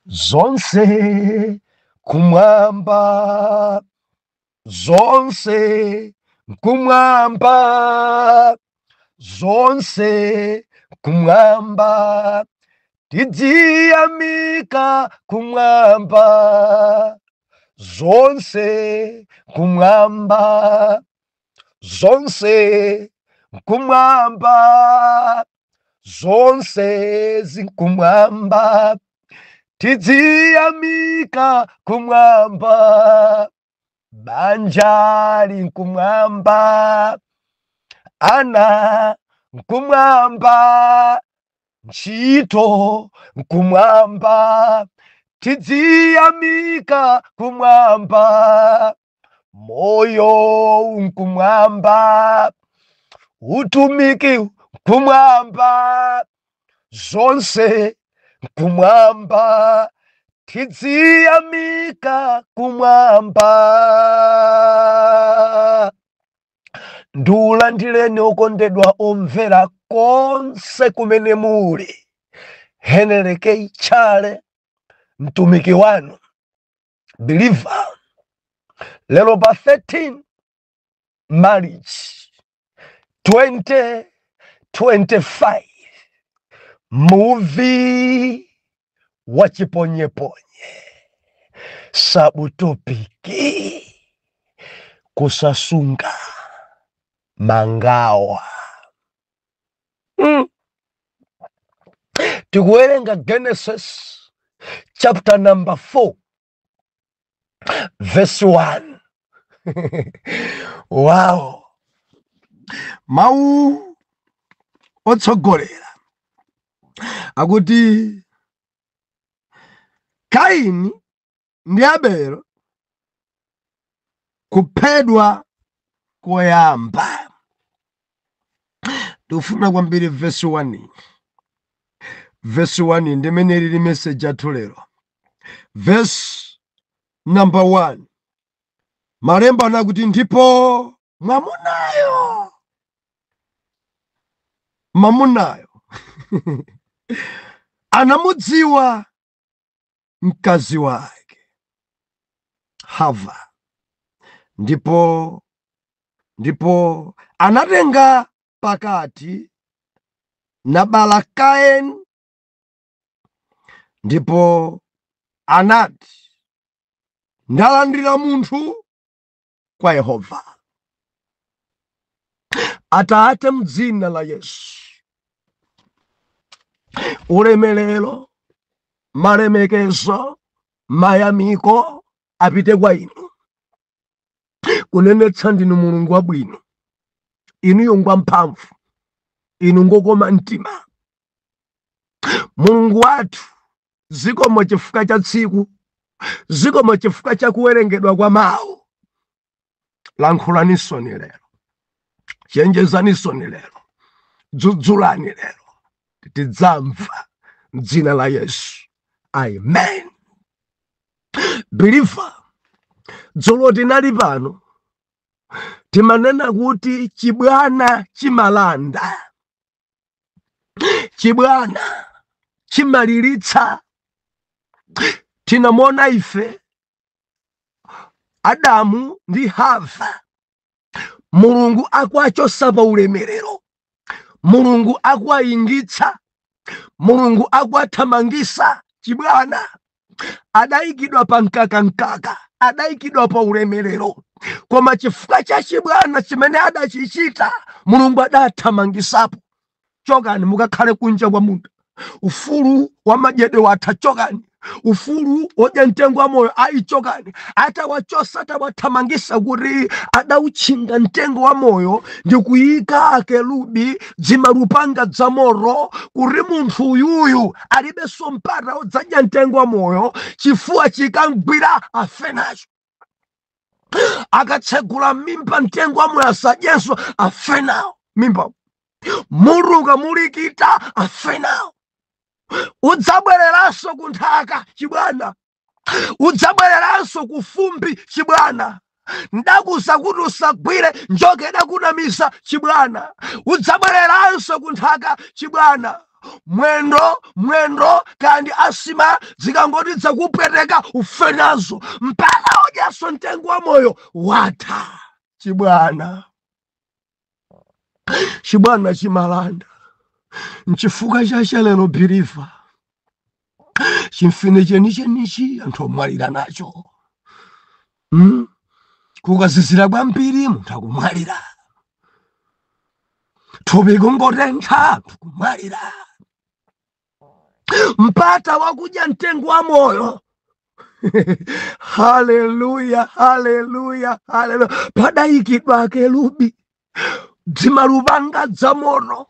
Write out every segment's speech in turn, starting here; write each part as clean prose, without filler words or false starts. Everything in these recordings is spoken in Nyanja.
zonse kumwamba, zonse kumwamba, zonse kumwamba, tidziyamika kumwamba, zonse kumwamba, zonse kumwamba, zonse zikumwamba, tidziyamika kumwamba, banjali kumwamba, ana kumwamba, ntchito kumwamba, tidziyamika kumwamba, moyo kumwamba, utumiki kumwamba, zonse kumwamba, tidziyamika kumwamba. Ndiulandireni okondedwa omvera konse kumene muli. Henry K. Chale, mtumiki wanu, believer. Lero pa 13 March 2025, movie wachiponyeponye, sabutopiki, kusasunga mangawa. Tikuwerenga Genesis chapter number 4 verse 1. Wow. Mau otsogolera akuti Kaini ndi Abele kuphedwa koyamba. Tufuna kwambiri verse 1. Verse 1 ndimene lili message athu lero. Verse number 1. Malemba nakuti ndipo mwamunayo anamudziwa mkazi wake Hava, ndipo anatenga pakati nabala Kaini, ndipo anati ndalandira munthu kwa Yehova. Atate mdzina la Yesu, ulemelero, malemekezo, mayamiko apite kwa inu. Kunenetsa ndinu Mulungu wabwino, inu yongwa mphamvu, inu ngokoma mtima. Mulungu wathu, zikomo chifukwa cha tsiku, zikomo chifukwa cha kuwerengedwa kwa mawu. Lankhulanisoni lero, chenjezanisoni lero, dzudzulani lero, tidzamva m'dzina la Yesu. Amen. Believer, dzulo tinali pano timanena kuti chibwana chimalanda, chibwana chimaliritsa. Tinamona ife Adamu ndi Hava, Mulungu akwachosa pa ulemerero, Mulungu akwayingitsa, Mulungu akwathamangisa. Chibwana adayikidwa pa nkaka, adayikidwa pa ulemerero, koma chifukwa cha chibwana chimene adachichita, Mulungu adathamangisapo. Chokani mukakhale kunja kwa munda, ufulu wa madyedwe watha. Chokani ufulu wodya mtengo wa moyo chokani. Atawachosa, atawathamangisa kuti adauchinga mtengo wa moyo ndi kuyika akerubi dzimalupanga dza moto, kuti munthu uyuyu alibenso mpata odzadya mtengo wa moyo, chifuwa chikamgwira afe nacho. Akatsegula mimba mtengo wa moyo asadyenso, afe nawo mimba. Muru ukamulikita, afe nawo. Udzabwereranso kunthaka chibwana, udzabwereranso kufumbi chibwana. Ndakusa kuti usagwire njoka idakunamisa chibwana, udzabwereranso kunthaka chibwana. mwendo kandi asima zikangoti zakupweteka ufenazo mpaka udyaso mtengo wa moyo watha. Chibwana chimalanda nchifuka chacha lero bhiriva chimfine chenichi anthu omwalira nacho. Kukazizira kwambiri munthu akumwalira, thupi kungotentha anthu kumwalira. Mpata wakudya mtengo wa moyo. Haleluya, haleluya, haleluya. Padayikidwa akerubi dzimalupanga dza moto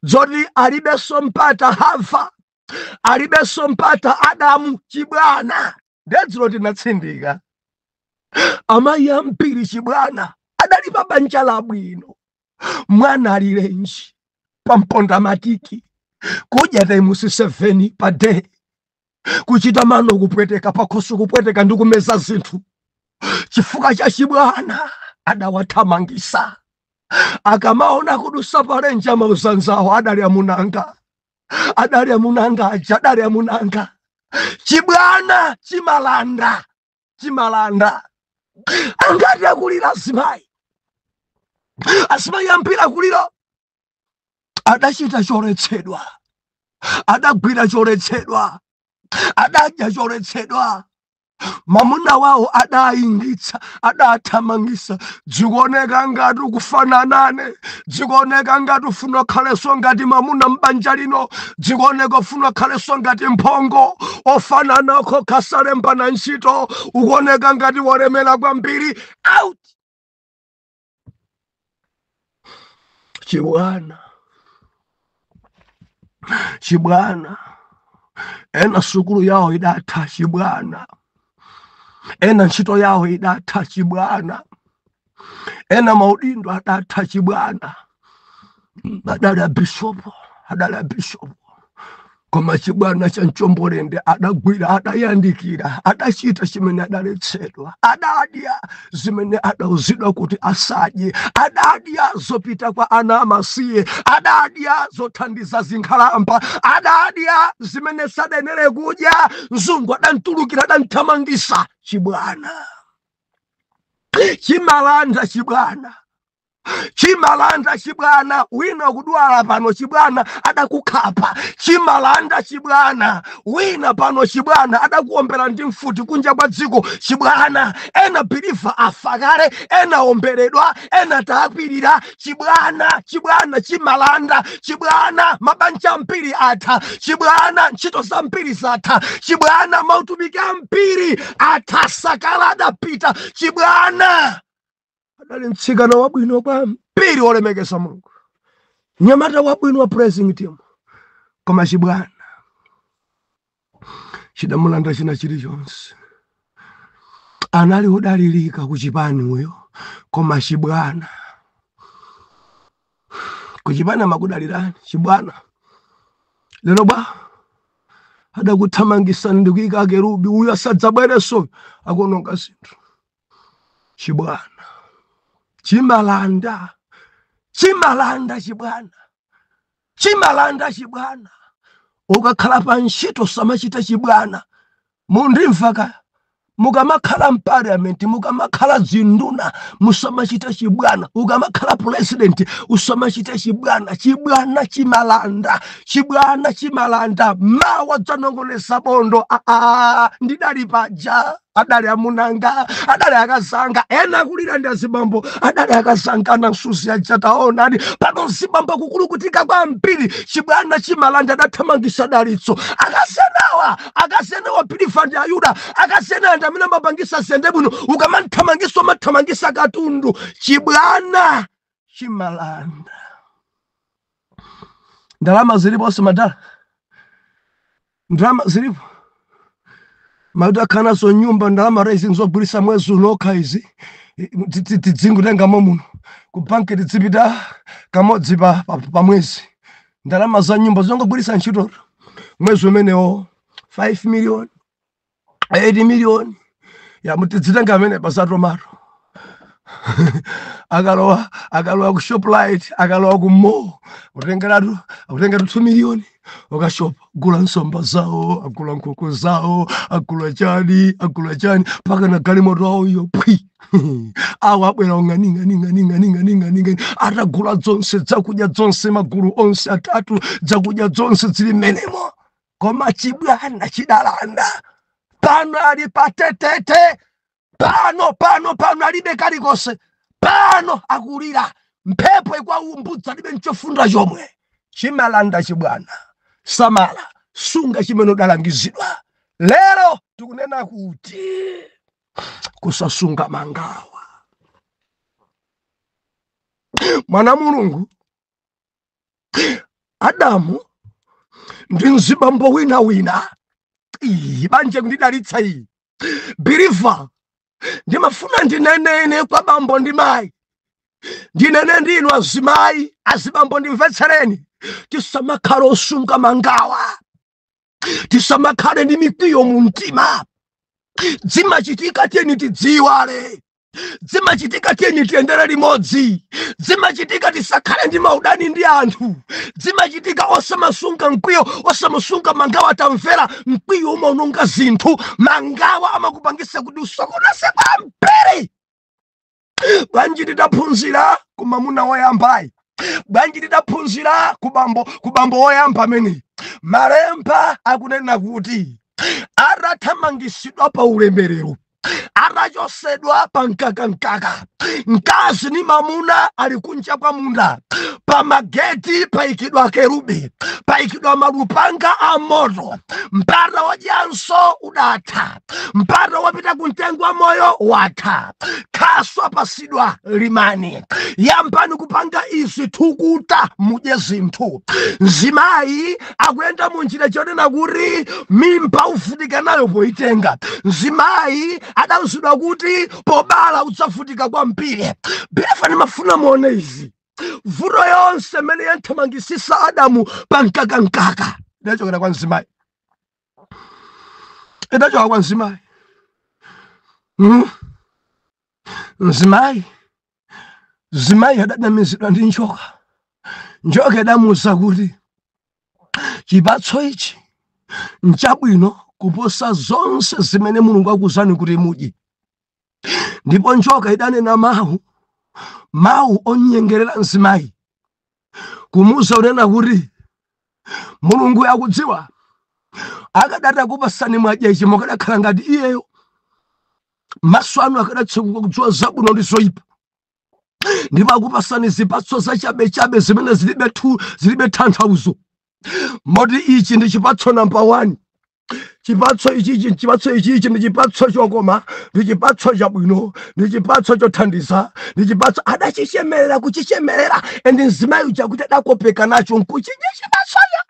zoti alibenso mpata Hava, alibenso mpata Adamu. Chibwana ndedzilo tinatsindika amayi ambiri chibwana adali pa banja labwino, mwana alirenji pamponda matiki kudya taimusi 7 pa day, kuchita mano kupweteka pakhoso kupweteka ndi kumeza zinthu. Chifukwa cha chibwana adawathamangisa. Akamaona kudusa palenja mauzanzawo adali amunanga aja. Chibwana chimalanda angati akulira asimayi ambiri akulira adachita choletsedwa, adagwira choletsedwa, adadya choletsedwa. Mamuna wawo adayingitsa, adathamangisa. Dzikuoneka ngati ukufananane, dzikuoneka ngati ufuna khaleso ngati mamuna mbanja lino, dzikuoneka ufuna khaleso ngati mphongo ofanana khokasale mpana ntchito, ukuoneka ngati wolemera kwambiri. Out. Chibwana ena sukulu yawo idatha. Chibwana ena ntchito yawo idatha. Chibwana ena maudindo adatha. Chibwana adali abishopu, koma chibwana cha Mchombolende adagwira, adayandikira, adachita chimene adaletsedwa, adadya zimene adauzidwa kuti asadye, adadya zopita kwa ana amasiye, adadya zothandiza zinkhalamba, adadya zimene sadenere kudya. Mzungu adamtulukira, adamthamangisa. Chibwana chimalanda. Wina kudwala pano chibwana adakukhapa. Chimalanda chibwana. Wina pano chibwana adakuombera ndi mfuti kunja kwa dziko. Chibwana ena bhiliva afa kale, ena omberedwa, ena taapirira. Chibwana chimalanda. Chibwana mabanja ambiri atha. Chibwana ntchito za mbiri zatha. Chibwana mautumiki ambiri atha, sakala adapita. Chibwana adali mtsikana wabwino kwambiri olemekeza Mulungu, nyamata wabwino wa praising team, koma chibwana chidamulanda china chilichonse. Anali odalirika kuchipani uyo, koma chibwana kuchipani makudalirani. Chibwana lero adakuthamangisa ndikuika akerubi uyo asadzabwereso akononga zinthu. Chibwana chimalanda. Ukakhala pa ntchito samachita chibwana. Mundimva mukamakhala mparliament, mukamakhala zinduna, musamachita chibwana. Ukamakhala president, usamachita chibwana. Chibwana chimalanda. Mawa dzanongolesa bondo. Ndidali paja, adali amunanga, adali akazanga. Ena kulira ndi azibambo, adali akazanga na nsusi achataona. Pano zibambo kukulukutika kwambiri. Chibwana chimalanda adathamangisa dalitso. Akasenawa bhiliva ndi Ayuda, akasena ndi amene mabangisa sende bwino, ukamanthamangisa mathamangisa katundu. Chibwana chimalanda. Ndalama zilipo simadala. Ndalama zilipo. Mauda kana so nyumba ndalama raising zogulisa mwezi unoka izi. Tidzingu tenga muno. Ku banki tidzipita kamodzi pa mwezi. Ndalama za nyumba zongogulisa ntchito mwezi umenewo 5 million, 80 million. Ya mutidzitenga amene pasatu maro. akalowa ku Shoprite, akalowa ku mall, utenga 2 million ukashopa, gula nsomba zawo, agula nkoko zawo, agula chani paka na galimoto awo iyo pwi awo abwera ng'ani atagula zonse zakudya zonse, magulu onse atatu zakudya zonse zili menemo. Koma chibwana chidalanda pano ali patetete, pano alibe kalikose, pano akulira mphepo ikwaumbudza libe nchofunda chomwe. Chimalanda chibwana, samala sunga chimene udalangizidwa. Lero tikunena kuti kusasunga mangawa. Mwana Mulungu Adamu ndi mzibambo wina banje kundidalitsa iyi believer, ndimafuna ndinene kwa bambo ndi mayi, ndinene ndinu azimayi, azibambo ndimvetsereni, tisamakhale osunga mangawa, tisamakhale ndi mikwiyo mu mtima. Zimachitika tiyeni tidziwale, zimachitika tiyeni tiyendere limodzi, zimachitika tisakhale ndi maudani ndi anthu, zimachitika osamasunga mkwiyo, osamasunga mangawa. Tamvera, mkwiyo umaononga zinthu, mangawa amakupangisa kuti usokoneze kwambiri. Bwanji tidaphunzira ku mamuna woyambayi, bwanji tidaphunzira kubambo woyamba amene Malemba akunena kuti arathamangisidwa pa ulemerero, arachosedwa pa mkaka. Mkazi ni mamuna ali kunja kwa munda, pa mageti paikidwa kerubi, paikidwa malupanga a moto. Mpata wajanso udatha, mpata wapita kuntengwa moyo watha, khaswa pasidwa limani. Yambani kupanga izi tukuta mudye zinthu. Mzimayi akuyenda munjira chonena kuti mimba ufutika nayo poitenga. Mzimayi adawuzidwa kuti pobala udzafutika kwambiri. Befa nimafuna muone izi vuto yonse mene yanthamangisisa Adamu pa mkaka idachokera kwa mzimayi, idachoka kwa mzimayi. Mzimayi adadamizidwa ndi njoka idamuwuza kuti chipatso ichi nchabwino kuposa zonse zimene Mulungu akuzani kuti mudye. Ndipo njoka idanena mawu onyengerera mzimayi, kumuwuza unena kuti Mulungu akudziwa akadata kupasani mwadya ichi mukadakhala ngati iyeyo, maso anu akadatsekuka kudziwa zabwino ndi zoyipa. Ndipo akupasani zipatso zachabechabe zimene zilibe tanthauzo. Moti ichi ndi chipatso namba 1. Chipatso ichi ndi chipatso chokoma, ndi chipatso chabwino, ndi chipatso chothandiza, ndi chipatso adachichemerera kuchichemerera. Ende mzimayi uja kuti adakopeka nacho nkuchidya chipatsoyo.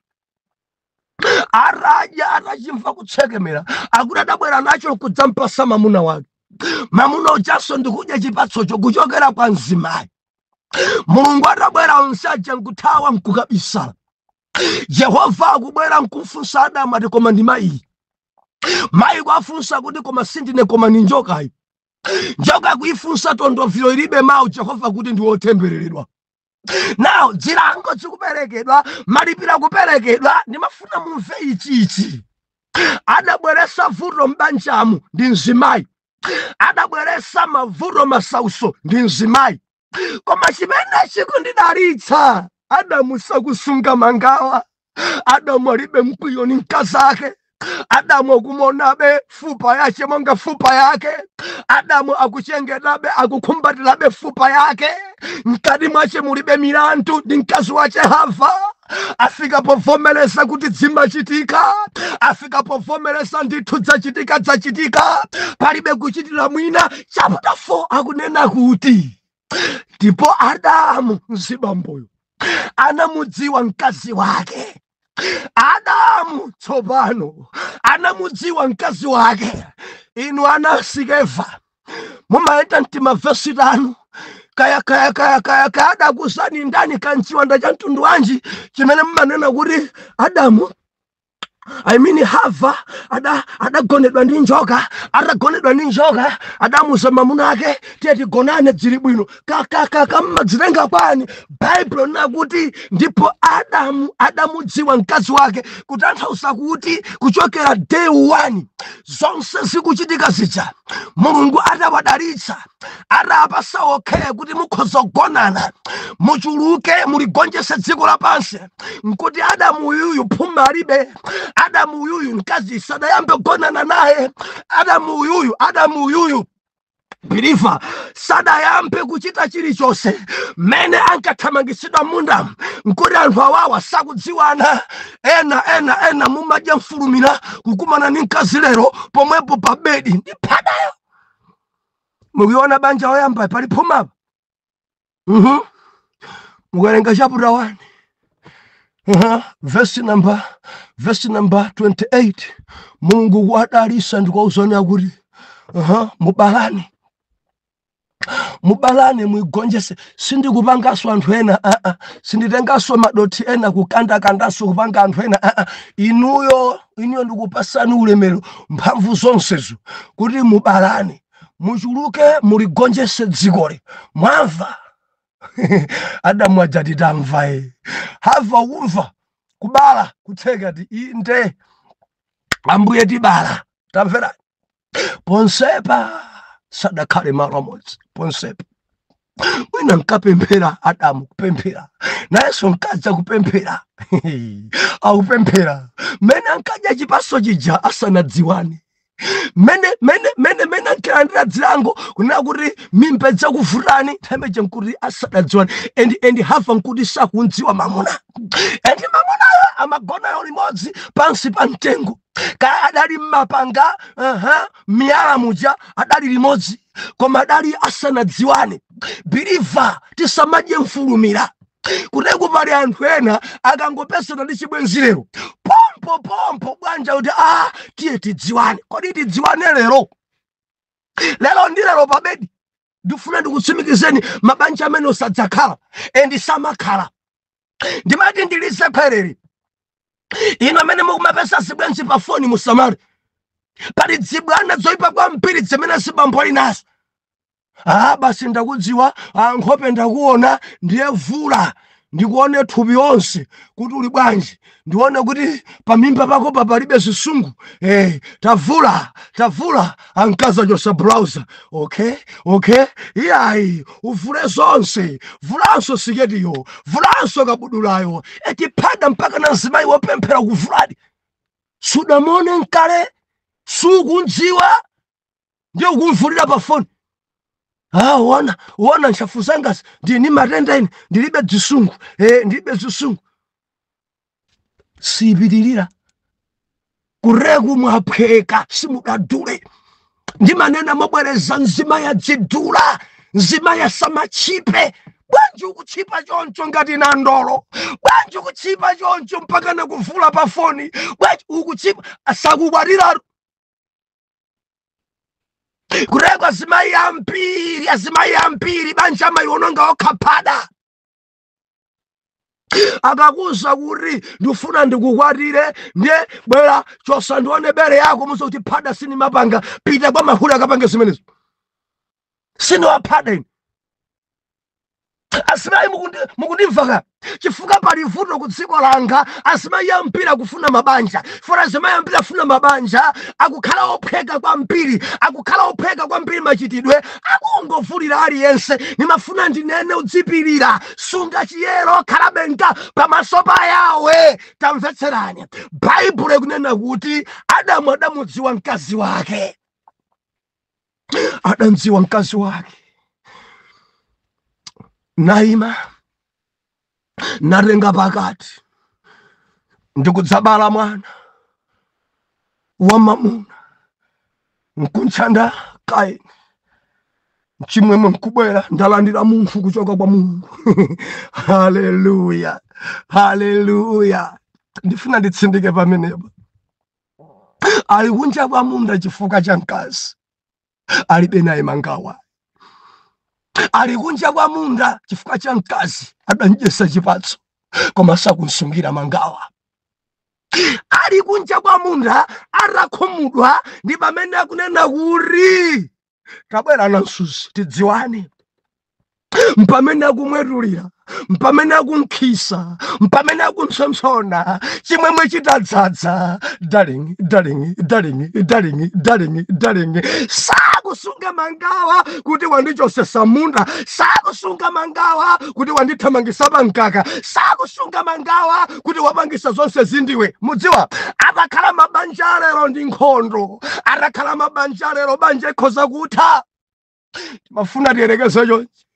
Araja atachimva kutsekemera, akuti adabwera nacho kudzampasa mamuna wake. Mamuna ujaso ndikudya chipatsocho kuchokera kwa mzimayi. Mulungu atabwera onsaja nkuthawa nkukabisa. Yehova akubwera nkufunsa Adamu ati koma ndi mayi. Mayi kwafunsa kuti koma sindine koma ni njokayi. Njoka kuifunsa tondoviro ilibe mawu, Yehova kuti ndi wotembereredwa. Now zilango zikuperekedwa, malipira kuperekedwa, ndimafuna mumve ichi. Adabweresa vuto mbanjamu ndi mzimayi, adabweresa mavuto masauso ndi mzimayi. Koma chimene chikundidalitsa, Adamu sakusunga mangawa. Adamu alibe mkwiyo ni mkazi ake. Adamu akumonabe fupa yache monga fupa yake. Adamu akuchengelabe, akukumbatilabe fupa yake. Mkadi mwache mulibe milandu ndi mkazi wache Hava. Afika povomeleza kuti zimachitika, afika povomeleza ndithu zachitika, palibe kuchitira mwina. Chapter 4 akunena kuti ndipo Adamu mzibamboyo anamudziwa mkazi wake. Adamu tsopano anamudziwa mkazi wake. Inu anasikeva mumaenda mtima verse 5 kaya adakusani ndani kanchiwanda cha mtundu wanji chimene mmanena kuti Adamu I mean Hava adagonedwa ndi njoka, atagonedwa ndi njoka, adamuza mamuna ake tiye gonane dziri bwino kamadzitenga kwani. Bible nakuti ndipo adamudziwa mkazi wake, kutanthauza kuti kuchokera day 1 zonse zikuchitika zija Mulungu atawadalitsa, atapasa okay kuti mukhoza kugonana, muchuluke muligonjese dziko lapansi, nkuti Adamu uyuyu phuma alibe, Adamu uyuyu mkazi sadayambe kugonana naye, Adamu uyuyu biliva sadayambe kuchita chilichonse. Mene ankathamangisidwa munda nkuti anthu awawa sakudziwana, ena mumadya mfulumira kukumana ndi mkazi lero pomwepo pa bedi ndi phadayo. Mukuona banja oyamba pali phuma. Mukalenga chapter 1 verse number 28, Mulungu wadalitsa ndikuwuzani kuti mubalane muigonjese. Sindikupangaso anthu ena, sinditengaso madoti ena kukandakandaso kupanga anthu ena, inuyo ndikupasani ulemero mphamvu zonsezo kuti mubalane, muchuluke muligonjese dzikoli. Mwamva? Adamu ajati tamva Hava umva kubala kutheka ti inde Ambuye tibala. Tamvera ponsepa sadakhale malo amodzi ponsepa. Wina nkapemphera Adamu kupemphera, nayenso nkadza kupemphera akupemphera. Mene ankadya chipaso chija asanadziwane, mene ankalandira dzilango kunena kuti mimba dzakuvutani tembeje nkuti asadadziwane. And Hava nkuti sakundziwa mamuna, and mamunayo amagonayo limodzi pansi pa mtengo, kaya adali mmapanga miyala muja adali limodzi, koma adali asanadziwane. Biliva tisamadye mfulumira, kuti kupali anthu ena akangopesana ndi chibwenzi lero pompo bwanja kuti tiye tidziwane. Kodi tidziwane lero ndi lero pa bedi? Ndifuna ndikutsimikizeni mabanja amene osadzakhala and samakhala. Ndimati ndilise phereri ino amene mukumapesa zibwenzi pa foni musamale. Pali dzibwana zoyipa kwambiri zimene sibamboli nazo. Basi ndakudziwa, nkhope ndakuona, ndiye vula ndikuone thupi onse kuti uli bwanji, ndione kuti pamimba pako palibe zisungu. Tavula ankaza chosa browser. Okay iyayi uvule zonse, vulanso siketiyo, vulanso kabudulayo, etiphada mpaka na mzimayi wopemphera kuvuladi. Sudamone nkale, sukundziwa, ndiye ukumvulira pa foni. Wana nshafu zanga ndini matenda ine, ndilibe zisungu, ndilibe zisungu. Sipitirira kureku mwapheka simukadule. Ndi manena mobwereza nzima ya dzidula, nzima ya samachipe. Bwanji ukuchipa choncho ngati na ndolo, bwanji ukuchipa choncho mpaka na kuvula pa foni, bwanji ukuchipa asakubwarira. Kureko azimayi ambiri banja amayiononga okhaphada. Akakuza kuti ndifuna ndikukwatire, ndiye bwera chosa ndione bere yako muso kuti phada sini mapanga, pita kwa mahula akapange zimenezo. Sino waphada ine. Asimayi mukundimva chifukwa pali vuto ku dziko langa. Asimayi ambiri kufuna mabanja, fora asimayi ambiri afuna mabanja akukhala opheka kwambiri machitidwe, akungovulira aliyense. Nimafuna ndinene udzipirira, sunga chiyero khalabenga pamaso pa Yawe. Tamvetserani, Bible ikunena kuti Adamu adamudziwa mkazi wake, adandziwa mkazi wake. Naima narenga pakati ndikudzabala mwana wamamuna, nkunchanda Kaini, chimwemwe nkubwera ndalandira munthu kuchoka kwa Mulungu. Haleluya. Ndifuna nditsindike pamenepa. Ali kunja kwa munda chifukwa cha mkazi, alibe naye mangawa. Ali kunja kwa munda chifukwa cha mkazi, adanjesa chipatso koma sakunsungira mangawa. ali kunja kwa munda arakhumudwa ndi pamene akunena kuti tabwera na msuzi tidziwane. Mpamene akumwetulira, mpamene akunkhisa, mpamene akumpsopsona, chimwemwe chitadzadza. Darling, darling, darling, darling, darling, darling. Sakusunga mangawa kuti wandichosesa munda, sakusunga mangawa kuti wandithamangisa pankaka, sakusunga mangawa kuti wapangisa zonse zindiwe. Mudziwa atakhala mabanja lero ndi nkhondo, atakhala mabanja lero banja ikhoza kutha. Mafuna tiyerekeze chonchi.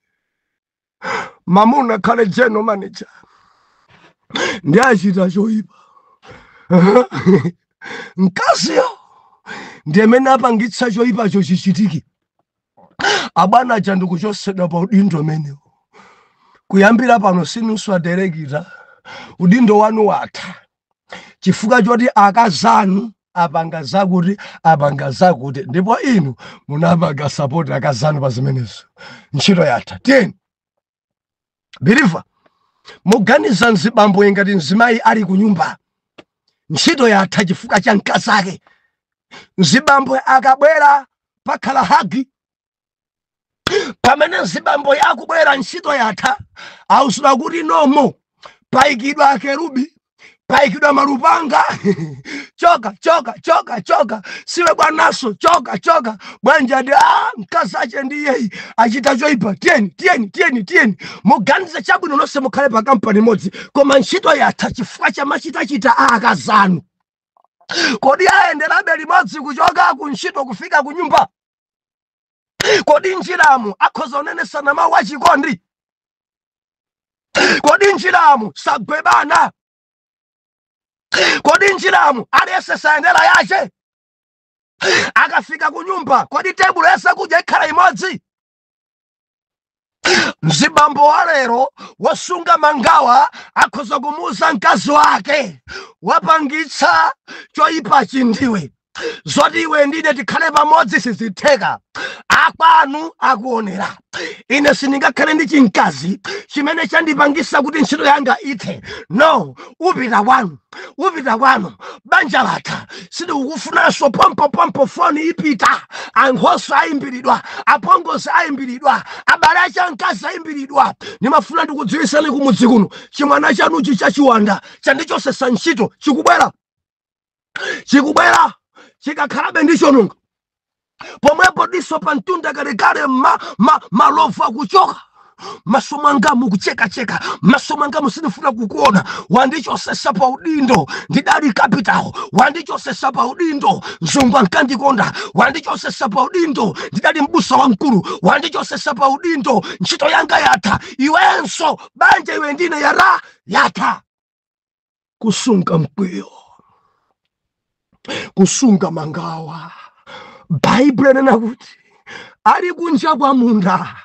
Mamuna khale general manager ndi achita choyipa. Mkaziyo ndi amene apangitsa choyipacho chichitike. Abwana aja ndikuchosedwa pa udindo menewo. Kuyambira pano sinuswa delegita udindo wanu watha. Chifukwa choti akazanu apanga zakuti apanga zakuti ndipo inu munapanga support akazanu pa zimenezo. Ntchito yatha. Tiyeni Believer, muganiza nzibambo ngati nzimayi ali ku nyumba. Ntchito yatha chifukwa cha mkazi ake. Nzibambo akabwera pakhala hagi. Pamene nzibambo yakubwera ntchito yatha, ausula kuti nomo paikidwa akerubi, paikidwa malupanga. Choka, choka, choka, choka. Siwe bwanaso, choka, choka. Bwanja ndi mkazi ache ndi yeyi achita choyipa. Tiyeni, tiyeni, tiyeni, tiyeni. Muganize chabwino nonse mukhale pa kampani imodzi. Koma ntchito yatha chifukwa cha machitachita akazanu. Kodi ayenderabe limodzi kuchoka ku ntchito kufika ku nyumba? Kodi njiramu akhoza unenesana mawu achikondi? Kodi njiramu sagwebana? Kodi njiramu aliyese sayendera yache? Akafika ku nyumba kodi tebulo yese kudya ikhala imodzi? Mzibambo walero wasunga mangawa akhoza kumuuza mkazi wake wapangitsa choyipa chindiwe. Zoti iwe ndine tikhale pamodzi sizitheka. Akwanu akuonera. Ine sindingakhale ndi chinkazi chimene chandipangisa kuti ntchito yanga ithe. No, upita kwanu. Upita kwanu. Banja latha. Sindikukufunanso pompo foni ipita. Ankhoso ayimbiridwa. Apongozi ayimbiridwa. Abale acha mkazi ayimbiridwa. Nimafuna ndikudziwisani kumudzi kuno. Chimwana chanuchi chachiwanda chandichosesa ntchito chikubwera. Chikubwera. Chikakhalabe ndichonunga. Pomwepo diso pantunda karekare malofu akuchoka. Maso mangamu kucheka. Maso mangamu sinifuna kukuona. Wandichosesa pa udindo ndidali capital. Wandichosesa pa udindo Nzungu ankandikonda. Wandichosesa pa udindo ndidali mbusa wankulu. Wandichosesa pa udindo ntchito yanga yatha. Iwenso banja iwe ndine yatha. Kusunga mkwiyo, kusunga mangawa. Bible nena kuti ali kunja kwa munda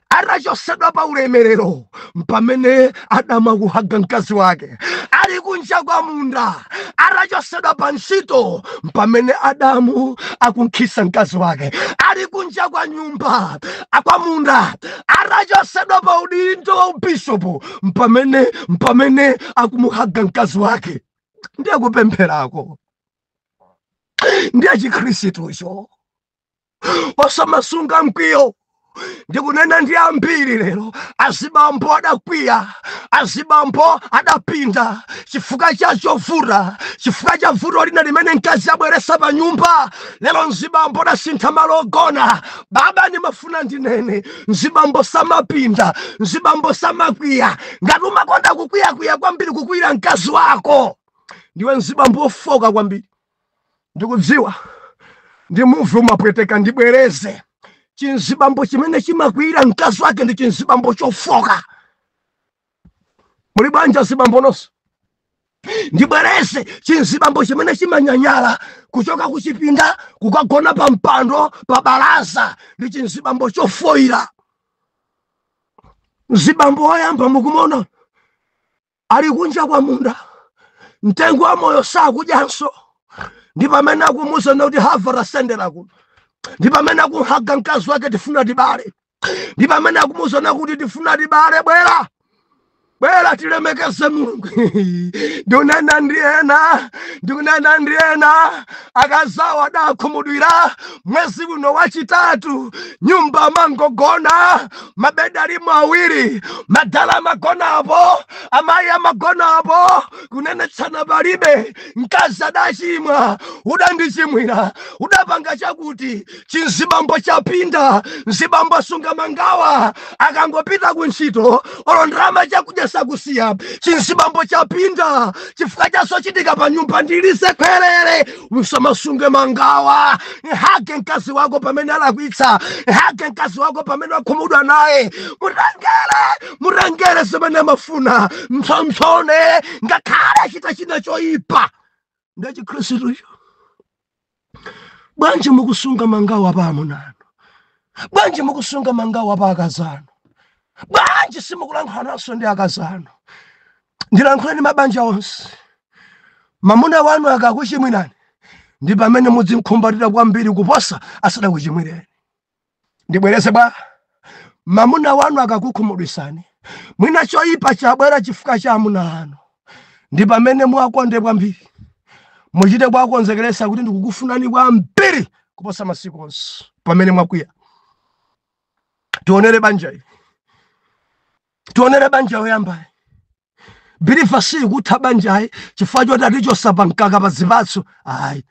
arachosedwa pa ulemerero mpamene Adamu kuhaga mkazi wake. Ali kunja kwa munda arachosedwa pa ntchito mpamene Adamu akunkhisa mkazi wake. Ali kunja kwa nyumba kwa munda arachosedwa pa udindo ubishopu mpamene akumuhaga mkazi wake. Ndiye kupempherako. Ndiye Chikhristu icho. Wasamasunga mkwiyo. Ndikunena ndi ambiri lero. Azibambo adakwiya. Azibambo adapinda. Chifukwa cha chovuta. Chifukwa cha vuto lina limene mkazi abweresa pa nyumba. Lero nzibambo adasintha malo ogona. Baba nimafuna ndinene. Nzibambo samapinda. Nzibambo samakwiya. Ngati umakonda kukwiya kwambiri kukwira mkazi wako, ndiwe nzibambo ofoka kwambiri. Ndikudziwa ndi muvi umapweteka ndibwereze. Chinzibambo chimene chimakwira mkazi wake ndi chinzibambo chofoka. Muli banja zibambo nonso? Ndibwereze chinzibambo chimene chimanyanyala kuchoka kuchipinda kukagona pa mpando pa balaza ndi chinzibambo chofoira. Mzibambo woyamba mukumona ali kunja kwa munda, mtengo wa moyo sakudyanso. Ndi pamene akumuza kuti Havara sendera kuno. Ndi pamene akuhaga mkazi wake tifuna tibale. Ndi pamene akumuza kuti tifuna tibale bwera. bwera tilemekeze Mulungu. Ndikunena ndiena akazawa dakhumudwira mwezi uno wachitatu, nyumba mangogona, mabeda alimo awiri, madala magonapo, amayi amagonapo, kunenetsana palibe, mkazi adachimwa, udandichimwira, udapanga chakuti, chinzibambo chapinda, nzibambo sunga mangawa, akangopita kuntchito, olondrama chakudya sakusiya, chinzibambo chapinda, chifukwa chaso chitika pa nyumba ndilise kwerere, usamasunge mangawa, hake mkazi wako pamene alakwitsa, hake mkazi wako pamene wakhumudwa naye, murangere semene mafuna, msomsone, ngakhale chita china choyipa. Ndachi Khristu icho. Bwanji mukusunga mangawa pa amunanu, bwanji mukusunga mangawa pa akazanu, bwanji simukulankhulaso ndi akazanu. Ndilankhuleni mabanja onse, mamuna wanu akakuchimwirani, ndi pamene muzimkhumbatira kwambiri kuposa asadakuchimwireni. Ndibwereze bwa, mamuna wanu akakukhumudwisani, mwina choyipa chabwera chifukwa cha amuna anu, ndi pamene muwakonde kwambiri, muchite kwakonzekeresa kuti ndikukufunani kwambiri kuposa masiku onse pamene mwakwiya. Tionere banjayi, tionere banja oyambayi. Bilifa si kutha banjayi chifukwa choti chosapa mkaka pa zipatso. Ayi,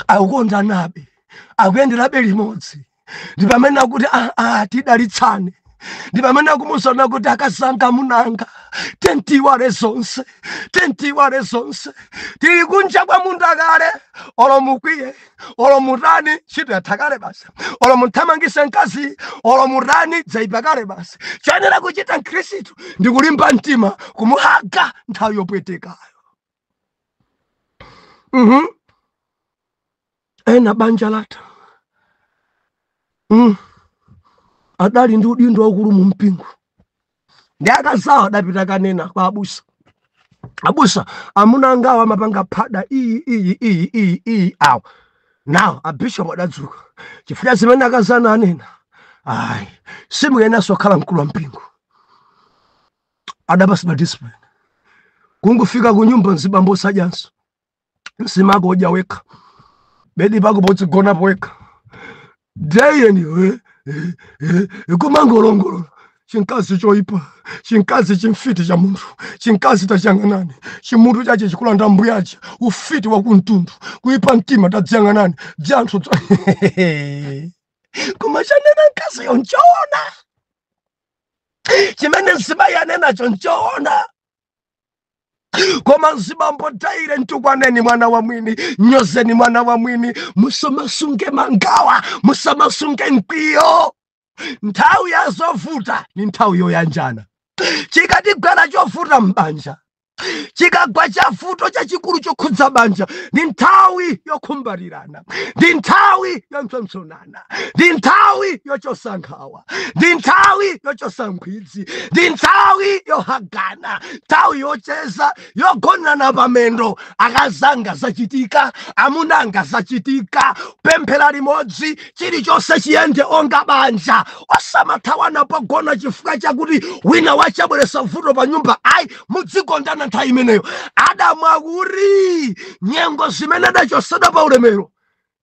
akukonda nabe, akuyenderabe limodzi. Ndi pamene akuti tidalitsane, ndi pamene akumusona kuti akazanga munanga, tentiwale zonse, tili kunja kwa munda kale, olo mukwiye, olo mutani chito yathakale basi, olo muthamangise mkazi, olo mutani dzaipa kale basi. Choyenera kuchita Khristu ndi kulimba mtima, kumuhaga nthawi yopwetekayo. Ena banja latha adali ndi udindo waukulu mu mpingo, ndi akazawa adapita kanena kwa abusa. Abusa, amuna angawa mapanga phada iyi awo. Now abishop adadzuka chifukwa zimene akazana anena, ayi simuyenaso khala mkulu wa mpingo. Adapasa discipline, kungufika kunyumba nzibambo sajanso, nsimako udya wekha, bedi pako podzigonapo wekha. Day anyway, kumangolongolola, chinkazi choipa, chinkazi chimfiti cha munthu, chinkazi tachiyang'anani, chimunthu chache chikulanda mbuyacha, ufiti wa kuntundu, kuipa mtima tadziyang'anani, dzanthu kumachanena nkazi yonchoona, chimene nsimayi anena chonchoona. Koma nzibambo taire ntukwaneni mwana wa mwini, nyozeni mwana wa mwini, musamasunge mangawa, musamasunge mkwiyo. Nthawi ya zovuta ni nthawi yoyanjana. Chikatigwera chovuta mbanja, chikagwa chafuto chachikulu chokhudza banja, ni nthawi yokhumbarirana, ndi nthawi yomsomsonana, ndi nthawi yochosa nkhawa, ndi nthawi yochosa nkhwidzi, ndi nthawi yohagana, nthawi yocheza, yogonana pamendo. Akazanga zachitika, amunanga zachitika, pemphera limodzi, chilichonse chiyende onga banja. Osamathawana pogona chifukwa chakuti wina wachabweresa vuto pa nyumba. Ayi, mudzigondana nthawi imeneyo. Adamu akuri nyengo zimene dachoseda pa ulemero,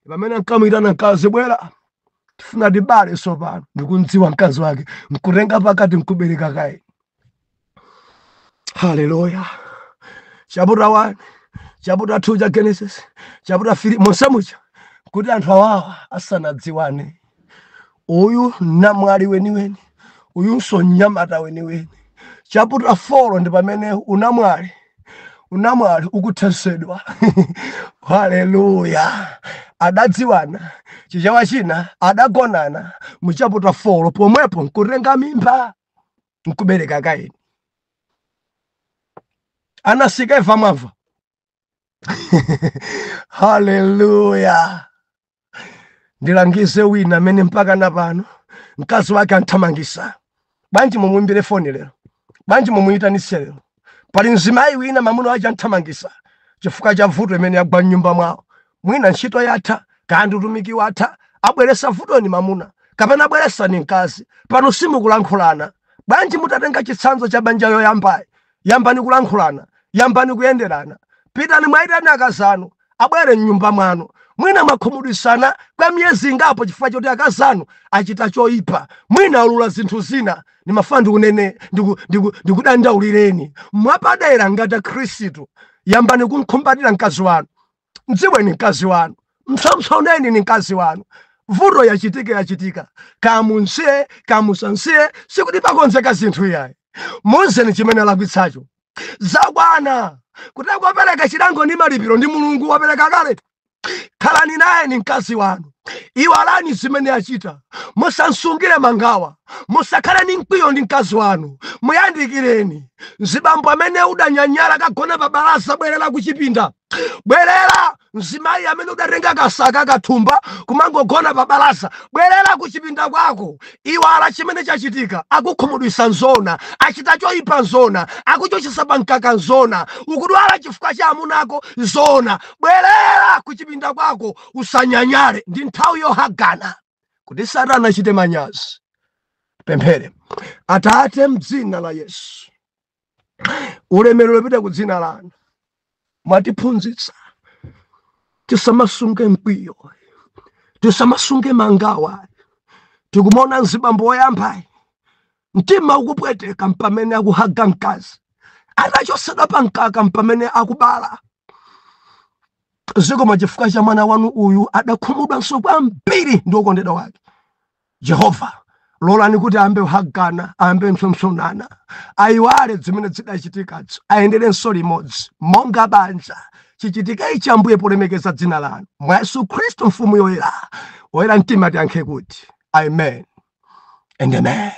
pamene nkamwitana mkazi, bwera tifuna tibale sopano, ndikundziwa mkazi wake, nkutenga pakati nkubereka kaye. Haleluya. Chapter 1, chapter 2 cha Genesis, chapter 3 monsemucha, kuti anthu awawa asanadziwane, uyu namwali weniweni, uyunso nyamata weniweni. Chapter 4 ndi pamene unamwali ukuthesedwa. Haleluya. Adadziwana, chichawa china adagonana mu chapter 4, pomwepo nkutenga mimba nkubereka Kaini. Anasika Eva mava. Haleluya. Ndilangize wina amene mpaka napano mkazi wake anthamangisa. Bwanji mumuimbire foni lero, bwanji mumuyitanise lero. Pali mzimayi wina mamuna waje anthamangisa chifukwa cha vuto imene yagwa m'nyumba mwawo. Mwina ntchito yatha, kandi utumiki watha, abweresa vuto ni mamuna, kapena abweresa ni mkazi. Pano simukulankhulana, Bwanji mutatenga chitsanzo cha banja yoyambayi, yambani kulankhulana, yambani kuyenderana, pitani mwaitana akazanu abwere mnyumba mwanu. Mwina mwakhumudwisana kwa miyezi ingapo chifukwa choti akazanu achita choyipa, mwina alula zinthu zina. Nimafuna ndikunene ndikudandaulireni mwapadera ngati Khristu, yambani kumkhumbatira mkazi wanu. Mdziweni mkazi wanu, msomsoneni ni mkazi wanu. Vuto yachitika, kamunsiye kamusansiye, sikuti pakonzeka zinthu yayi. Munzeni chimene alakwitsacho zabwana, kuti akupereka chilango ndi malipiro ndi Mulungu wapereka kale. Khalani naye ni mkazi wanu, iwalani zimene achita, musansungire mangawa, musakhale ni mkwiyo ndi mkazi wanu, muyandikireni. Mzibambo amene udanyanyala kagona pa balaza, bwerera kuchipinda. Bwerera mzimayi amene udatenga kasaka kathumba kumangogona pa balaza, bwerera kuchipinda kwako. Iwala chimene chachitika, akukhumudwisa nzona, achita choyipa nzona, akuchochesa pankaka nzona, ukudwala chifukwa cha amunako nzona. Bwerera kuchipinda kwako, usanyanyale. Ndi nthawi yohagana kuti Satana achite manyazi. Pemphere. Atate, mdzina la Yesu, ulemerero upite ku dzina lanu. Mwatiphunzitsa tisamasunge mkwiyo, tisamasunge mangawa. Tikumona mzibambo woyambayi mtima ukupweteka mpamene akuhaga mkazi, anachosedwa pankaka mpamene akubala. Zikoma chifukwa cha mwana wanu uyu adakhumudwanso kwambiri ndi okondedwa wake. Jehova, lolani kuti ambe uhagana, ambe msomsonana, ayiwale zimene zidachitikazo, ayenderenso limodzi monga banja. Chichitika ichi Ambuye polemekeza dzina lanu, mwa Yesu Khristu mfumu yoyera, oyera mtima tiyankhe kuti amen and amen.